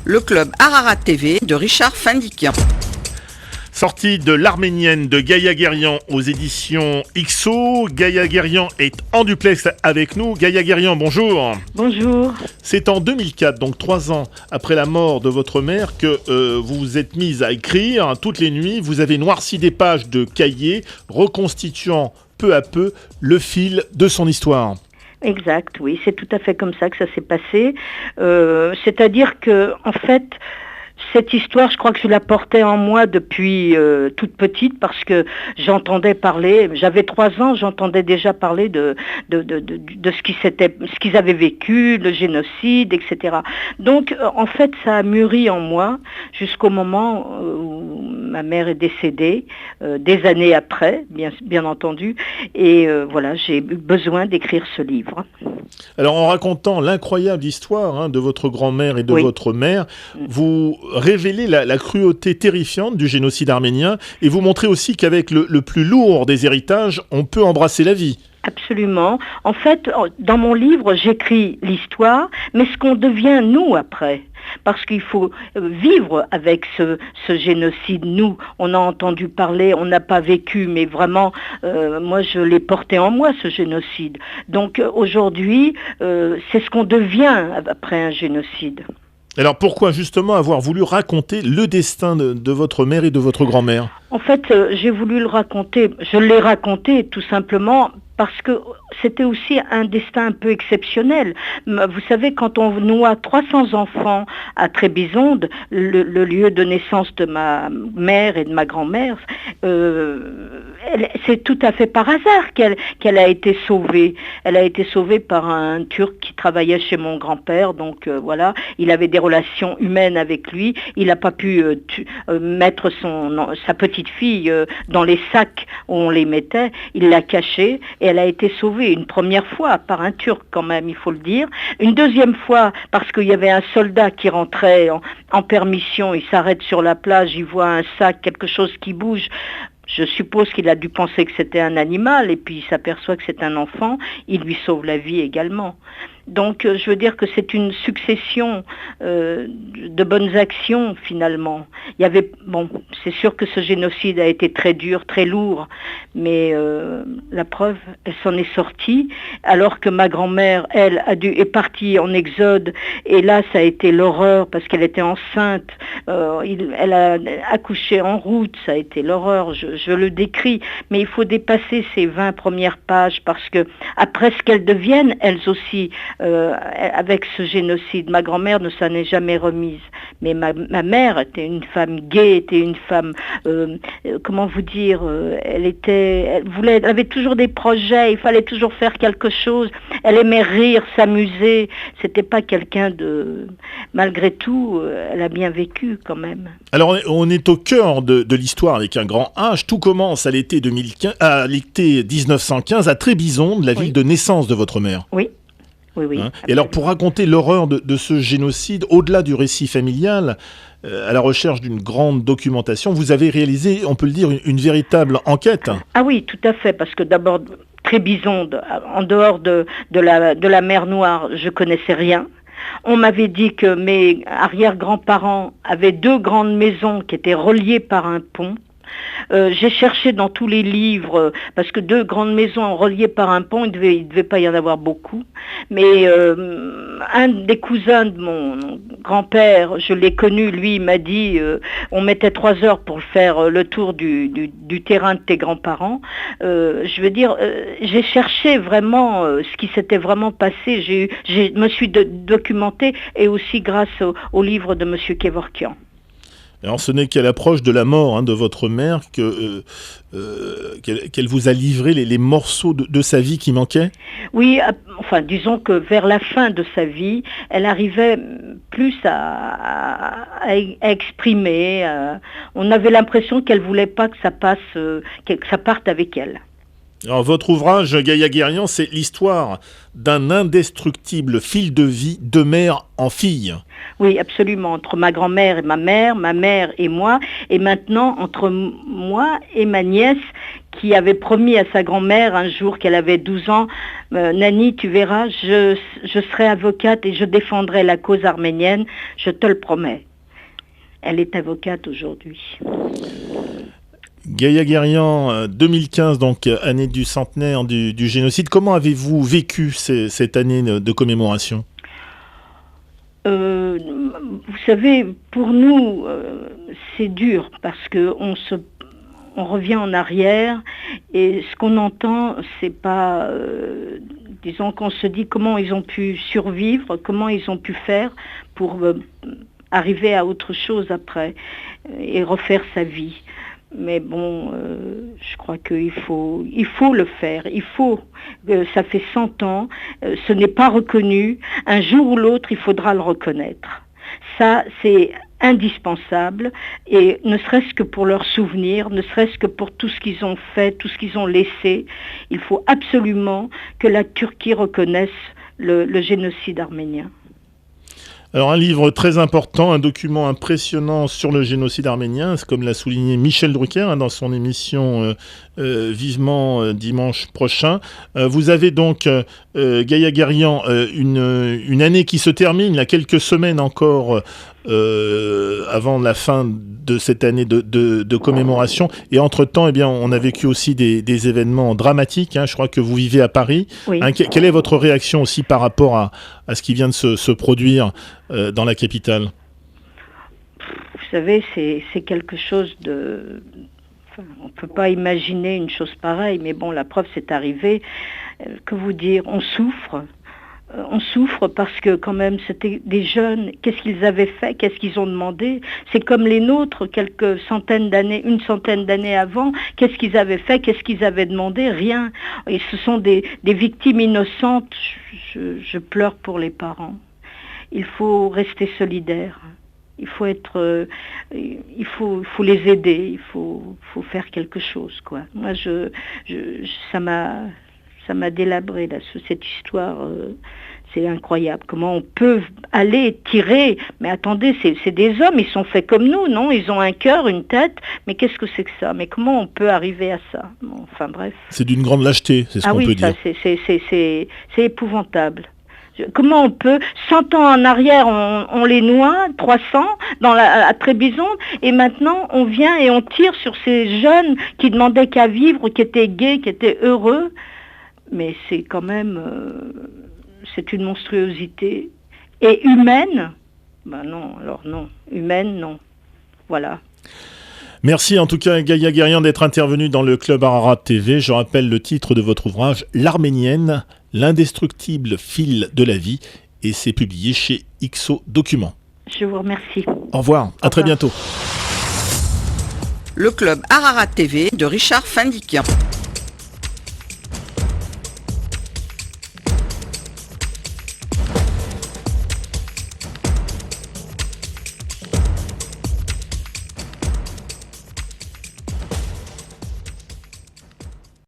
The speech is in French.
le club Ararat TV de Richard Findiquian. Sortie de l'Arménienne de Gaïa Guérian aux éditions XO. Gaïa Guérian est en duplex avec nous. Gaïa Guérian, bonjour. Bonjour. C'est en 2004, donc 3 ans après la mort de votre mère, que vous vous êtes mise à écrire toutes les nuits. Vous avez noirci des pages de cahiers, reconstituant peu à peu le fil de son histoire. Exact, oui, c'est tout à fait comme ça que ça s'est passé. C'est-à-dire que, en fait, cette histoire, je crois que je la portais en moi depuis toute petite parce que j'entendais parler, j'avais 3 ans, j'entendais déjà parler de ce qu'ils avaient vécu, le génocide, etc. Donc, en fait, ça a mûri en moi jusqu'au moment où ma mère est décédée, des années après, bien entendu, et voilà, j'ai eu besoin d'écrire ce livre. Alors, en racontant l'incroyable histoire de votre grand-mère et de votre mère, vous révélez la cruauté terrifiante du génocide arménien et vous montrez aussi qu'avec le plus lourd des héritages, on peut embrasser la vie. Absolument. En fait, dans mon livre, j'écris l'histoire, mais ce qu'on devient nous après. Parce qu'il faut vivre avec ce génocide. Nous, on a entendu parler, on n'a pas vécu, mais vraiment, moi, je l'ai porté en moi, ce génocide. Donc aujourd'hui, c'est ce qu'on devient après un génocide. Alors pourquoi justement avoir voulu raconter le destin de votre mère et de votre grand-mère ? En fait, j'ai voulu le raconter, je l'ai raconté tout simplement parce que c'était aussi un destin un peu exceptionnel. Vous savez, quand on noie 300 enfants à Trébizonde, le lieu de naissance de ma mère et de ma grand-mère, c'est tout à fait par hasard qu'elle a été sauvée. Elle a été sauvée par un Turc qui travaillait chez mon grand-père, donc voilà, il avait des relations humaines avec lui, il n'a pas pu mettre sa petite fille dans les sacs où on les mettait, il l'a cachée et elle a été sauvée une première fois par un Turc quand même, il faut le dire. Une deuxième fois parce qu'il y avait un soldat qui rentrait en permission, il s'arrête sur la plage, il voit un sac, quelque chose qui bouge. Je suppose qu'il a dû penser que c'était un animal et puis il s'aperçoit que c'est un enfant, il lui sauve la vie également. Donc je veux dire que c'est une succession de bonnes actions finalement. C'est sûr que ce génocide a été très dur, très lourd, mais la preuve, elle s'en est sortie, alors que ma grand-mère, elle, est partie en exode, et là ça a été l'horreur parce qu'elle était enceinte, elle a accouché en route, ça a été l'horreur, je le décris, mais il faut dépasser ces 20 premières pages parce que après ce qu'elles deviennent, elles aussi, avec ce génocide. Ma grand-mère ne s'en est jamais remise. Mais ma mère était une femme gaie, était une femme, comment vous dire, elle avait toujours des projets, il fallait toujours faire quelque chose. Elle aimait rire, s'amuser. C'était pas quelqu'un de... Malgré tout, elle a bien vécu quand même. Alors on est au cœur de l'histoire avec un grand H. Tout commence à l'été 1915 à Trébizonde, la ville de naissance de votre mère. Oui. Oui, et alors, pour raconter l'horreur de ce génocide, au-delà du récit familial, à la recherche d'une grande documentation, vous avez réalisé, on peut le dire, une véritable enquête. Ah oui, tout à fait, parce que d'abord, Trébizonde, en dehors de la mer Noire, je connaissais rien. On m'avait dit que mes arrière-grands-parents avaient 2 grandes maisons qui étaient reliées par un pont. J'ai cherché dans tous les livres, parce que 2 grandes maisons reliées par un pont, il devait pas y en avoir beaucoup. Mais un des cousins de mon grand-père, je l'ai connu, lui, il m'a dit, on mettait 3 heures pour faire le tour du terrain de tes grands-parents. Je veux dire, j'ai cherché vraiment ce qui s'était vraiment passé. Je me suis documentée, et aussi grâce au livre de M. Kevorkian. Alors ce n'est qu'à l'approche de la mort de votre mère qu'elle vous a livré les morceaux de sa vie qui manquaient ? Oui, enfin disons que vers la fin de sa vie, elle arrivait plus à exprimer. On avait l'impression qu'elle voulait pas que ça parte avec elle. Alors, votre ouvrage, Gaïa Guérian, c'est l'histoire d'un indestructible fil de vie de mère en fille. Oui, absolument. Entre ma grand-mère et ma mère et moi, et maintenant entre moi et ma nièce, qui avait promis à sa grand-mère un jour qu'elle avait 12 ans, Nani, tu verras, je serai avocate et je défendrai la cause arménienne, je te le promets. Elle est avocate aujourd'hui. Gaïa Guérian, 2015, donc année du centenaire du génocide. Comment avez-vous vécu cette année de commémoration ? Vous savez, pour nous, c'est dur parce que on revient en arrière et ce qu'on entend, c'est pas, disons qu'on se dit comment ils ont pu survivre, comment ils ont pu faire pour arriver à autre chose après et refaire sa vie. Mais bon, je crois qu'il faut le faire. Il faut. Ça fait 100 ans. Ce n'est pas reconnu. Un jour ou l'autre, il faudra le reconnaître. Ça, c'est indispensable. Et ne serait-ce que pour leurs souvenirs, ne serait-ce que pour tout ce qu'ils ont fait, tout ce qu'ils ont laissé, il faut absolument que la Turquie reconnaisse le génocide arménien. Alors un livre très important, un document impressionnant sur le génocide arménien, comme l'a souligné Michel Drucker dans son émission Vivement dimanche prochain. Vous avez donc, Gaïa Guérian, une année qui se termine, il y a quelques semaines encore avant la fin de cette année de commémoration. Et entre-temps, eh bien, on a vécu aussi des événements dramatiques. Je crois que vous vivez à Paris. Oui. Quelle est votre réaction aussi par rapport à ce qui vient de se produire dans la capitale ? Vous savez, c'est quelque chose de... on ne peut pas imaginer une chose pareille, mais bon, la preuve, c'est arrivé. Que vous dire, on souffre. On souffre parce que quand même c'était des jeunes, qu'est-ce qu'ils avaient fait, qu'est-ce qu'ils ont demandé, c'est comme les nôtres quelques centaines d'années, une centaine d'années avant, qu'est-ce qu'ils avaient fait, qu'est-ce qu'ils avaient demandé, rien. Et ce sont des victimes innocentes, je pleure pour les parents. Il faut rester solidaire, il faut être, il faut les aider, il faut faire quelque chose, quoi. Moi ça m'a délabré là, cette histoire, c'est incroyable. Comment on peut aller tirer, mais attendez, c'est des hommes, ils sont faits comme nous, non ? Ils ont un cœur, une tête, mais qu'est-ce que c'est que ça ? Mais comment on peut arriver à ça ? Bon, enfin bref. C'est d'une grande lâcheté, c'est ce qu'on peut dire. Ah oui, c'est épouvantable. Comment on peut, 100 ans en arrière, on les noie, 300, à Trébizonde, et maintenant on vient et on tire sur ces jeunes qui demandaient qu'à vivre, qui étaient gays, qui étaient heureux. Mais c'est quand même, c'est une monstruosité. Et humaine, ben non, alors non, humaine, non. Voilà. Merci en tout cas Gaïa Guérian d'être intervenue dans le Club Ararat TV. Je rappelle le titre de votre ouvrage, L'Arménienne, l'indestructible fil de la vie, et c'est publié chez Ixo Documents. Je vous remercie. Au revoir, à très bientôt. Le Club Ararat TV de Richard Findiquian.